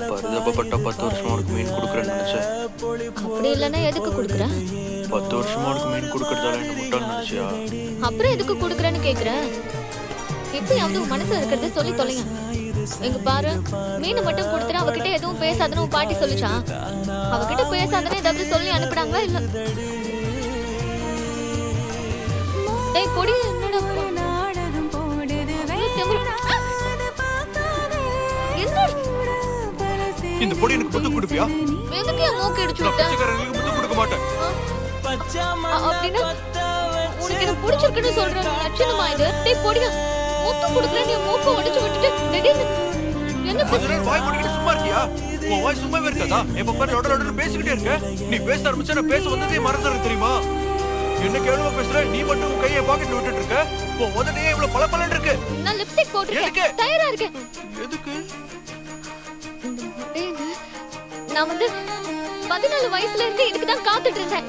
பரிதாபப்பட்ட 10 வருஷமா உனக்கு மீன் கொடுக்குறேன்னு நினைச்சேன். அப்படி இல்லைன்னா எதுக்கு கொடுக்குற? 10 வருஷமா உனக்கு மீன் கொடுக்கறதால என்ன முட்டாள் நினைச்சியா? அப்புறம் எதுக்கு கொடுக்குறேன்னு கேக்குறேன். எப்பயாவது உன் மனசுல இருக்கிறத சொல்லி தொலைங்க. எங்க பாரு, மீன் மட்டும் கொடுத்துட்டு அவகிட்ட எதுவும் பேசாதன்னு உன் பாட்டி சொல்லிச்சா? அவகிட்ட பேசாதன்னு ஏதாவது சொல்லி அனுப்புனாங்களா இல்ல? டேய் பொடி, என்னடா இந்த பொடி எனக்கு முத்து கொடுப்பியா? எதுக்கு என் மூக்கு இடிச்சு விட்ட? பச்சைக்காரங்களுக்கு முத்து கொடுக்க மாட்டேன். அப்படின்னா உனக்கு என்ன பிடிச்சிருக்குன்னு சொல்ற லட்சணமா இது? டேய் பொடியா, மூக்கு கொடுக்குறேன், நீ மூக்கு உடைச்சு விட்டுட்டு திடீர்னு என்ன கொஞ்ச வாய் மூடிட்டு சும்மா இருக்கியா? உன் வாய் சும்மாவே இருக்காதா? எப்ப பாரு லொட பேசிக்கிட்டே இருக்க. நீ பேச ஆரம்பிச்சா நான் பேச வந்ததே மறந்துடுறேன் தெரியுமா? என்ன கேளுவா பேசுற? நீ மட்டும் உன் கையை பாக்கெட்ல விட்டுட்டு இருக்க. உன் உதடே இவ்வளவு பளபளன்னு இருக்கு. நான் லிப்ஸ்டிக் போட்டுருக்கேன், தயாரா இருக்கேன். எதுக்கு? நான் 14 வயசுல இருந்து இதுக்கு தான் காத்துட்டு இருந்தேன்.